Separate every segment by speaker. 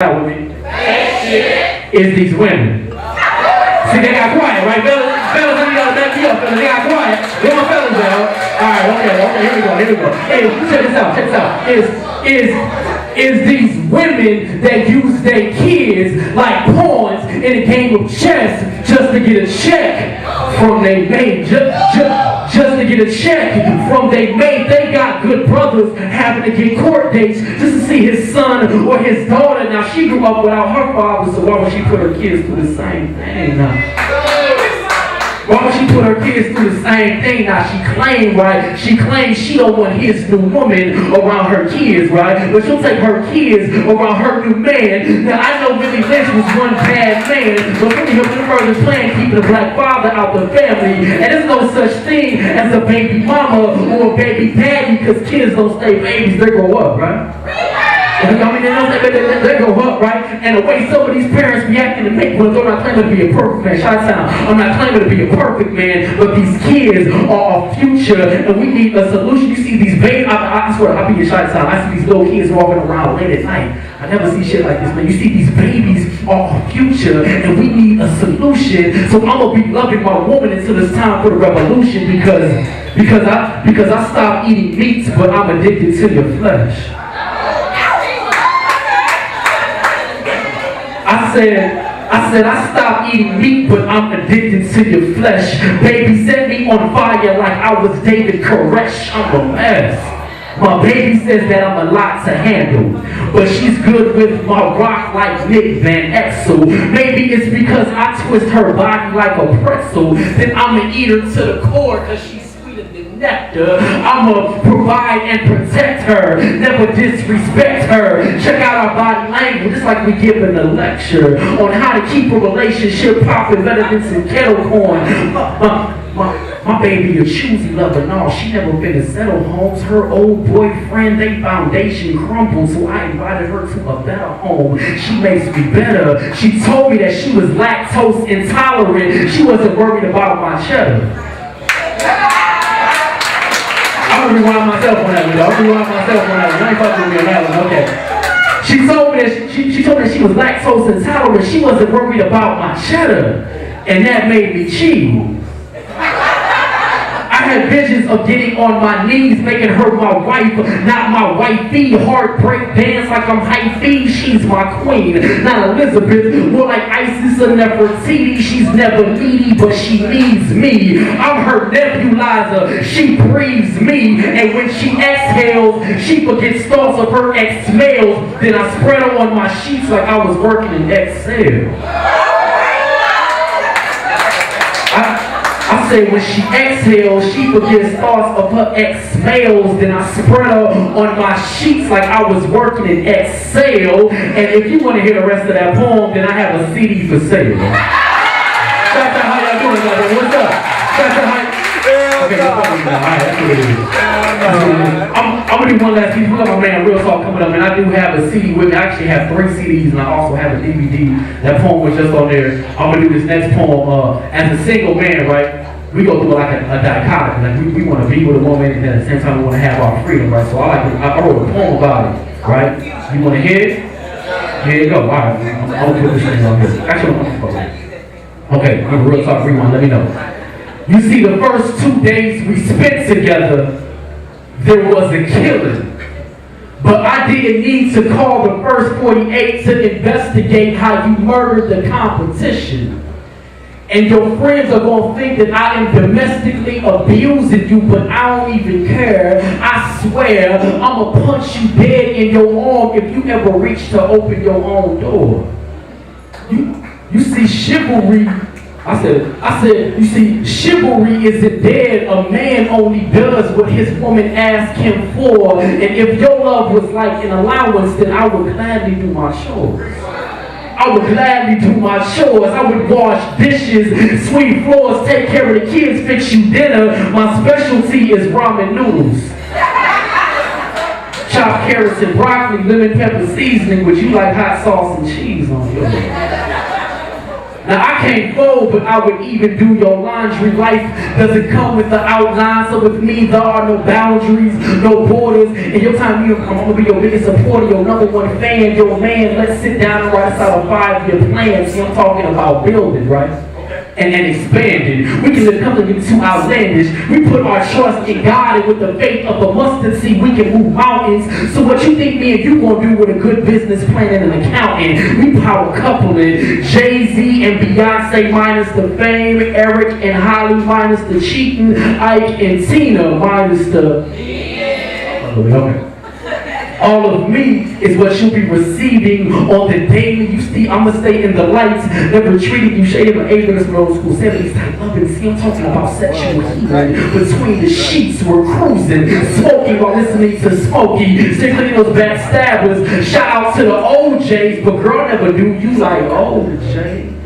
Speaker 1: Out with me. Is these women. See, they got quiet, right, fellas? Fellas, let me up, fellas. They got quiet. Where my fellas at? Alright, okay, here we go. Hey, check this out. Is these women that use their kids like pawns in a game of chess just to get a check from their mate. Just to get a check from their mate. They got good brothers having to get court dates just to see his son or his daughter. Now, she grew up without her father, so why would she put her kids through the same thing now? Why would she put her kids through the same thing now? She claims she don't want his new woman around her kids, right? But she'll take her kids around her new man. Now, I know Willie Lynch was one bad man, but Willie Hill's first plan keeping a black father out the family. And there's no such thing as a baby mama or a baby daddy, because kids don't stay babies, they grow up, right? I mean, they go up, right? And the way some of these parents reacting to make ones, I'm not claiming to be a perfect man. Shout out. I'm not claiming to be a perfect man, but these kids are our future, and we need a solution. You see these babies, I swear, I'll be in Shout out. I see these little kids walking around late at night. I never see shit like this, man. You see these babies are our future, and we need a solution. So I'm gonna be loving my woman until it's time for the revolution, because I stopped eating meats, but I'm addicted to your flesh. I said, I stopped eating meat, but I'm addicted to your flesh. Baby, set me on fire like I was David Koresh. I'm a mess. My baby says that I'm a lot to handle, but she's good with my rock like Nick Van Exel. Maybe it's because I twist her body like a pretzel, then I'ma eat her to the core, cause she's sweeter than nectar. I'ma provide and protect her, never disrespect her. Check out our body language, it's like we giving a lecture on how to keep a relationship popping better than some kettle corn. My baby a choosy lover, no, she never been to settle homes. Her old boyfriend, they foundation crumbled, so I invited her to a better home. She makes me better. She told me that she was lactose intolerant. She wasn't worried about my cheddar. I'm gonna rewind myself on that one, though. I ain't fucking with me on that one, okay. She told me that she was lactose intolerant. She wasn't worried about my cheddar, and that made me cheese. I had visions of getting on my knees, making her my wife, not my wifey. Heartbreak dance like I'm hyphy. She's my queen, not Elizabeth. More like Isis or Nefertiti. She's never needy, but she needs me. I'm her nebulizer. She breathes me, and when she exhales, she forgets thoughts of her ex-males. Then I spread her on my sheets like I was working in Excel. I say when she exhales, she forgets thoughts of her ex-males. Then I spread her on my sheets like I was working in Excel. And if you want to hear the rest of that poem, then I have a CD for sale. Shout out, how y'all doing, brother? What's up? Shout out, how okay, that's what it is. I'm going to do one last piece. We got my man Real Talk coming up, and I do have a CD with me. I actually have 3 CDs, and I also have a DVD. That poem was just on there. I'm going to do this next poem. As a single man, right, we go through like a dichotomy. Like we want to be with a woman, and at the same time we want to have our freedom, right? So I wrote a poem about it, right? You want to hear it? Here you go. All right, I'm going to put this thing on here. Actually, I'm going to okay, I'm Real Talk Rewind. Let me know. You see, the first 2 days we spent together, there was a killing. But I didn't need to call the first 48 to investigate how you murdered the competition. And your friends are going to think that I am domestically abusing you, but I don't even care. I swear, I'm going to punch you dead in your arm if you ever reach to open your own door. You see, chivalry, I said, you see, chivalry isn't dead. A man only does what his woman asks him for. And if your love was like an allowance, then I would gladly do my chores. I would gladly do my chores. I would wash dishes, sweep floors, take care of the kids, fix you dinner. My specialty is ramen noodles. Chopped carrots and broccoli, lemon pepper seasoning, but you like hot sauce and cheese on yours. Now I can't fold, but I would even do your laundry. Life doesn't come with the outline, so with me there are no boundaries, no borders. And your time you come, I'm gonna be your biggest supporter, your number one fan, your man. Let's sit down and write out a 5-year plan. See, I'm talking about building, right? And expanding. We can live comfortably too outlandish. We put our trust in God, and with the faith of a mustard seed, we can move mountains. So what you think me and you gonna do with a good business plan and an accountant? We power coupling. Jay-Z and Beyonce minus the fame, Eric and Holly minus the cheating, Ike and Tina minus the... Okay. All of me is what you'll be receiving on the daily. You see, I'ma stay in the lights, never treating you shady but ignorance from old school 70s type loving. See, I'm talking about sexual healing. Between the sheets, we're cruising, smoking while listening to Smokey. Sickling those backstabbers. Shout out to the OJs, but girl never do you like OJ.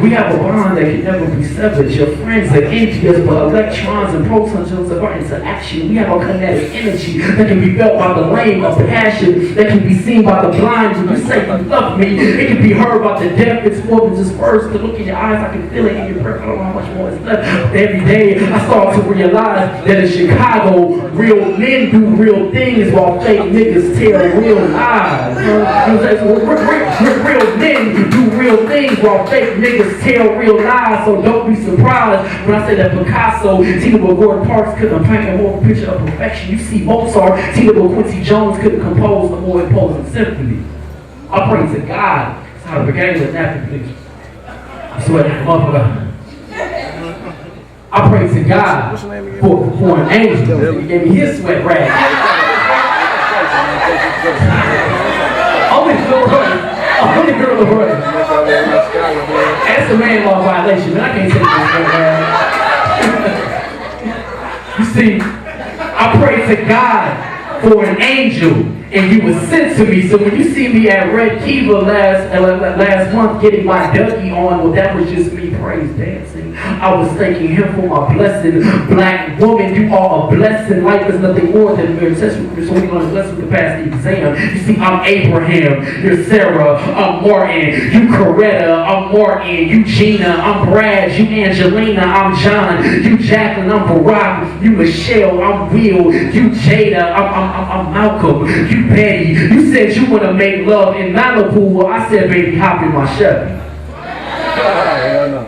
Speaker 1: We have a bond that can never be severed. Your friends are envious, but electrons and protons of our interaction. We have a kinetic energy that can be felt by the lame of passion, that can be seen by the blind. When you say you love me, it can be heard by the deaf. It's more than just words. To look in your eyes, I can feel it in your breath. I don't know how much more is left. Every day, I start to realize that in Chicago, real men do real things while fake niggas tell real lies. Real men do real things while fake niggas tell real lies, so don't be surprised when I say that Picasso, Tina Gordon Parks couldn't paint a more picture of perfection. You see Mozart, Tina Quincy Jones couldn't compose a more imposing symphony. I pray to God. It's how the beginning of napkin, please. I swear to motherfucker. I pray to God for an angel. He gave me his sweat rag. Only girl of her. That's a man law violation, man. I can't take this, man. You see, I pray to God for an angel, and you were sent to me. So when you see me at Red Kiva last month getting my Dougie on, well, that was just me praise dancing. I was thanking him for my blessing. Black woman, you are a blessing. Life is nothing more than a mere test. So we're going to bless with to pass the exam. You see, I'm Abraham, you're Sarah, I'm Martin, you Coretta, I'm Martin, you Gina, I'm Brad, you Angelina, I'm John, you Jacqueline, I'm Barack, you Michelle, I'm Will, you Jada, I'm Malcolm, you Betty. You said you want to make love in Malibu. Well, I said, baby, hop in my Chevy.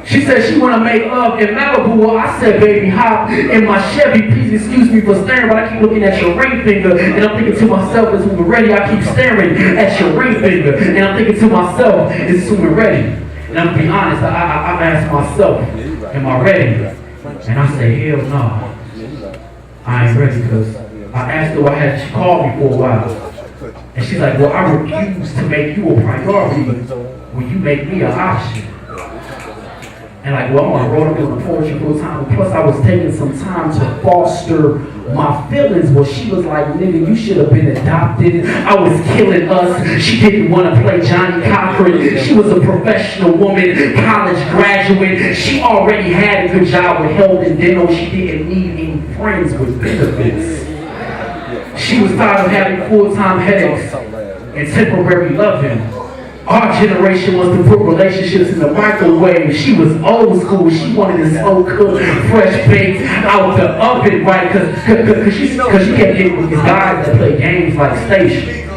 Speaker 1: She said she want to make love in Malibu. Well, I said, baby, hop in my Chevy. Please excuse me for staring, but I keep looking at your ring finger. And I'm thinking to myself, is Summer ready? I keep staring at your ring finger. And I'm thinking to myself, is Summer ready? And I'm going to be honest, I'm asking myself, am I ready? And I say, hell no. I ain't ready because I asked her she called me for a while. And she's like, well, I refuse to make you a priority when you make me an option. And like, well, I'm gonna roll up on the porch full time. Plus, I was taking some time to foster my feelings. Well, she was like, nigga, you should have been adopted. I was killing us. She didn't want to play Johnny Cochran. She was a professional woman, college graduate. She already had a good job with health and dental. She didn't need any friends with benefits. She was tired of having full-time headaches and temporary loving. Our generation was to put relationships in the microwave. She was old school. She wanted to slow cook, fresh baked out the oven, right? Because she kept getting with these guys that play games like Station.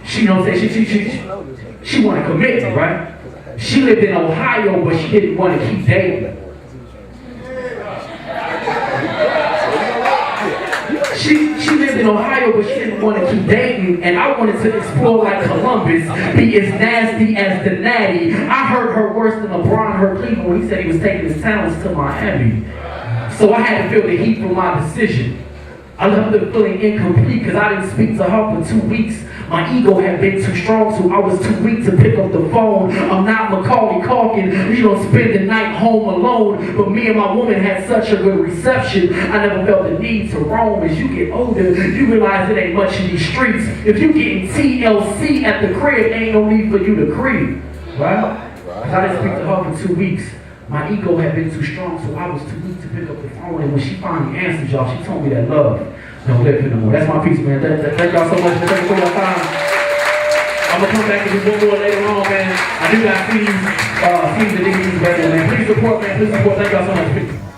Speaker 1: She, you know what I'm saying? She wanted commitment, right? She lived in Ohio, but she didn't want to keep dating. She lived in Ohio, but she didn't want to keep dating, and I wanted to explore like Columbus, be as nasty as the Natty. I heard her worse than LeBron heard Cleveland when he said he was taking his talents to Miami. So I had to feel the heat for my decision. I left her feeling incomplete because I didn't speak to her for 2 weeks. My ego had been too strong, so I was too weak to pick up the phone. I'm not Macaulay Culkin, you don't spend the night home alone. But me and my woman had such a good reception, I never felt the need to roam. As you get older, you realize it ain't much in these streets. If you getting TLC at the crib, ain't no need for you to creep, right? Because I didn't speak to her for 2 weeks. My ego had been too strong, so I was too weak to pick up the phone. And when she finally answered, y'all, she told me that love don't live here no more. That's my piece, man. Thank y'all so much. Thank you for your time. I'm gonna come back and do one more later on, man. I do got CDs, CDs and DVDs ready, man. Please support, man. Please support. Thank y'all so much.